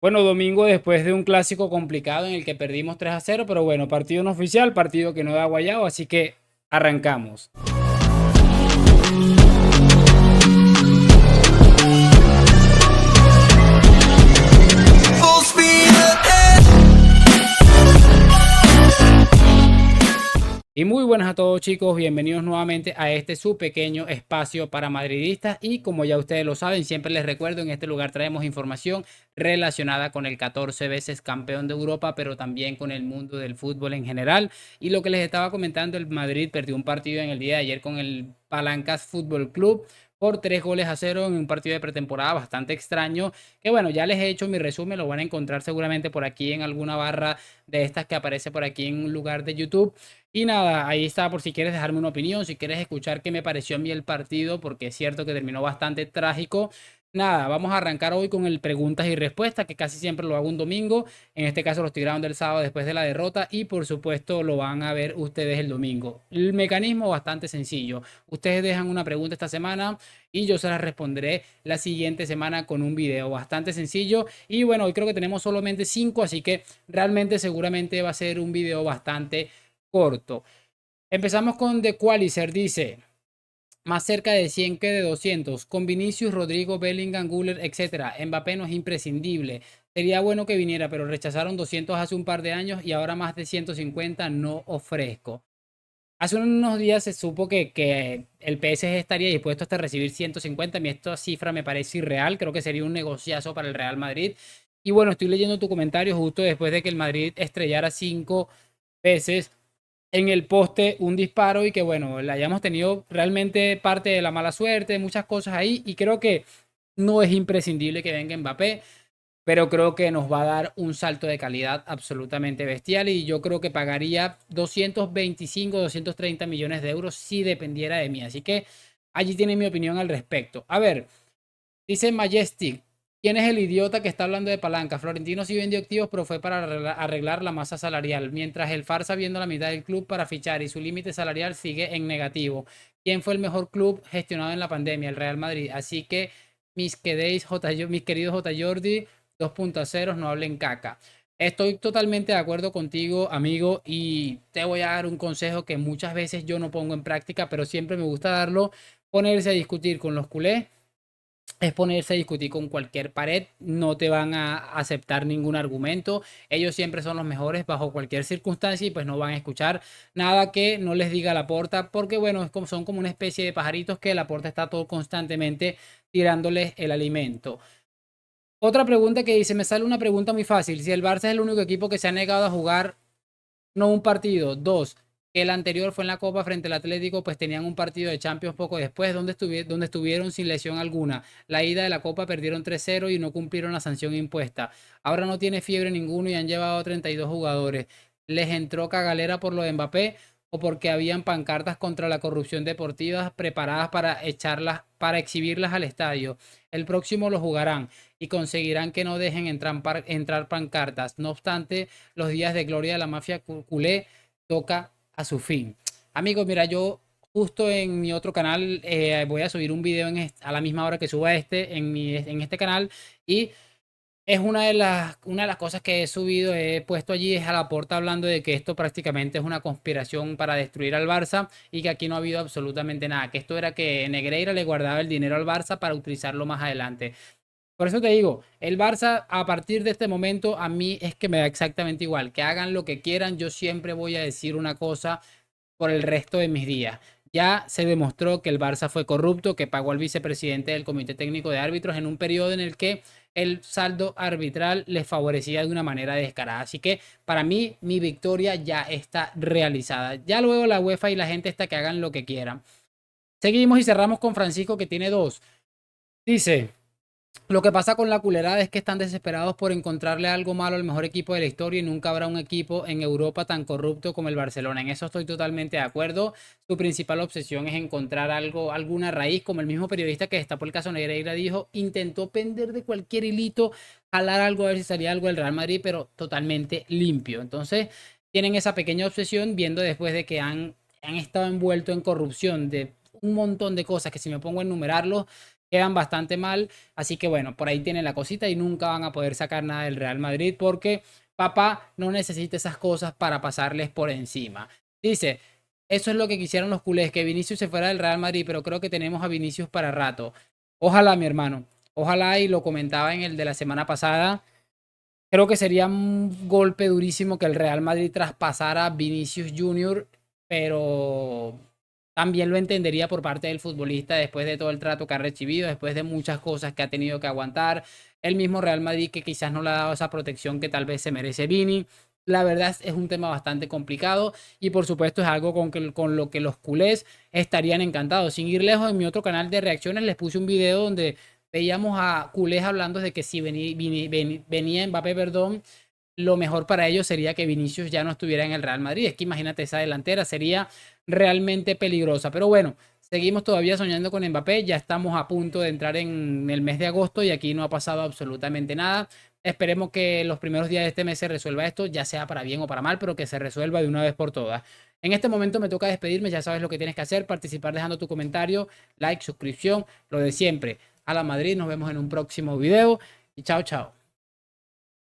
Bueno, domingo después de un clásico complicado en el que perdimos 3-0, pero bueno, partido no oficial, partido que no da guayao, así que arrancamos. Full speed ahead. Y muy buenas a todos chicos, bienvenidos nuevamente a este su pequeño espacio para madridistas y como ya ustedes lo saben, siempre les recuerdo, en este lugar traemos información relacionada con el 14 veces campeón de Europa, pero también con el mundo del fútbol en general. Y lo que les estaba comentando, el Madrid perdió un partido en el día de ayer con el Palancas Fútbol Club por 3-0 en un partido de pretemporada bastante extraño, que bueno, ya les he hecho mi resumen, lo van a encontrar seguramente por aquí en alguna barra de estas que aparece por aquí en un lugar de YouTube. Y nada, ahí está por si quieres dejarme una opinión, si quieres escuchar qué me pareció a mí el partido, porque es cierto que terminó bastante trágico. Nada, vamos a arrancar hoy con el preguntas y respuestas, que casi siempre lo hago un domingo. En este caso lo estoy grabando el sábado después de la derrota y por supuesto lo van a ver ustedes el domingo. El mecanismo bastante sencillo. Ustedes dejan una pregunta esta semana y yo se la responderé la siguiente semana con un video bastante sencillo. Y bueno, hoy creo que tenemos solamente 5, así que realmente seguramente va a ser un video bastante corto. Empezamos con The Qualizer, dice, más cerca de 100 que de 200, con Vinicius, Rodrigo, Bellingham, Guller, etcétera. Mbappé no es imprescindible. Sería bueno que viniera, pero rechazaron 200 hace un par de años y ahora más de 150 no ofrezco. Hace unos días se supo que el PSG estaría dispuesto hasta recibir 150. A mí esta cifra me parece irreal. Creo que sería un negociazo para el Real Madrid. Y bueno, estoy leyendo tu comentario justo después de que el Madrid estrellara 5 veces en el poste un disparo y que bueno, le hayamos tenido realmente parte de la mala suerte, muchas cosas ahí y creo que no es imprescindible que venga Mbappé, pero creo que nos va a dar un salto de calidad absolutamente bestial y yo creo que pagaría 225, 230 millones de euros si dependiera de mí, así que allí tiene mi opinión al respecto. A ver, dice Majestic, ¿quién es el idiota que está hablando de palanca? Florentino sí vendió activos, pero fue para arreglar la masa salarial, mientras el Farsa viendo la mitad del club para fichar y su límite salarial sigue en negativo. ¿Quién fue el mejor club gestionado en la pandemia? El Real Madrid. Así que mis queridos J. Jordi 2.0 no hablen caca. Estoy totalmente de acuerdo contigo, amigo, y te voy a dar un consejo que muchas veces yo no pongo en práctica, pero siempre me gusta darlo: ponerse a discutir con los culés es ponerse a discutir con cualquier pared, no te van a aceptar ningún argumento, ellos siempre son los mejores bajo cualquier circunstancia y pues no van a escuchar nada que no les diga la porta, porque bueno, son como una especie de pajaritos que la porta está todo constantemente tirándoles el alimento. Otra pregunta que dice, me sale una pregunta muy fácil: si el Barça es el único equipo que se ha negado a jugar no un partido, dos, que el anterior fue en la Copa frente al Atlético, pues tenían un partido de Champions poco después, donde estuvieron sin lesión alguna. La ida de la Copa perdieron 3-0 y no cumplieron la sanción impuesta. Ahora no tiene fiebre ninguno y han llevado 32 jugadores. Les entró cagalera por lo de Mbappé o porque habían pancartas contra la corrupción deportiva preparadas para echarlas, para exhibirlas al estadio. El próximo lo jugarán y conseguirán que no dejen entrar pancartas. No obstante, los días de gloria de la mafia culé toca a su fin. Amigos, mira, yo justo en mi otro canal voy a subir un video a la misma hora que suba este en este canal y es una de las cosas que he subido, he puesto allí, es a la porta hablando de que esto prácticamente es una conspiración para destruir al Barça y que aquí no ha habido absolutamente nada, que esto era que Negreira le guardaba el dinero al Barça para utilizarlo más adelante. Por eso te digo, el Barça a partir de este momento a mí es que me da exactamente igual, que hagan lo que quieran, yo siempre voy a decir una cosa por el resto de mis días. Ya se demostró que el Barça fue corrupto, que pagó al vicepresidente del Comité Técnico de Árbitros en un periodo en el que el saldo arbitral les favorecía de una manera descarada. Así que para mí mi victoria ya está realizada. Ya luego la UEFA y la gente está que hagan lo que quieran. Seguimos y cerramos con Francisco, que tiene dos. Dice, lo que pasa con la culerada es que están desesperados por encontrarle algo malo al mejor equipo de la historia y nunca habrá un equipo en Europa tan corrupto como el Barcelona. En eso estoy totalmente de acuerdo. Su principal obsesión es encontrar algo, alguna raíz, como el mismo periodista que destapó el caso Negreira dijo, intentó pender de cualquier hilito, jalar algo a ver si salía algo del Real Madrid, pero totalmente limpio. Entonces, tienen esa pequeña obsesión viendo después de que han estado envueltos en corrupción de un montón de cosas que si me pongo a enumerarlos quedan bastante mal. Así que bueno, por ahí tienen la cosita y nunca van a poder sacar nada del Real Madrid porque papá no necesita esas cosas para pasarles por encima. Dice, eso es lo que quisieron los culés, que Vinicius se fuera del Real Madrid, pero creo que tenemos a Vinicius para rato. Ojalá, mi hermano. Ojalá, y lo comentaba en el de la semana pasada. Creo que sería un golpe durísimo que el Real Madrid traspasara a Vinicius Junior, pero también lo entendería por parte del futbolista después de todo el trato que ha recibido, después de muchas cosas que ha tenido que aguantar. El mismo Real Madrid que quizás no le ha dado esa protección que tal vez se merece Vini. La verdad es un tema bastante complicado y por supuesto es algo con lo que los culés estarían encantados. Sin ir lejos, en mi otro canal de reacciones les puse un video donde veíamos a culés hablando de que si venía Mbappé, perdón, lo mejor para ellos sería que Vinicius ya no estuviera en el Real Madrid. Es que imagínate, esa delantera sería realmente peligrosa. Pero bueno, seguimos todavía soñando con Mbappé. Ya estamos a punto de entrar en el mes de agosto y aquí no ha pasado absolutamente nada. Esperemos que los primeros días de este mes se resuelva esto, ya sea para bien o para mal, pero que se resuelva de una vez por todas. En este momento me toca despedirme, ya sabes lo que tienes que hacer, participar dejando tu comentario, like, suscripción, lo de siempre. A la Madrid, nos vemos en un próximo video y chao, chao.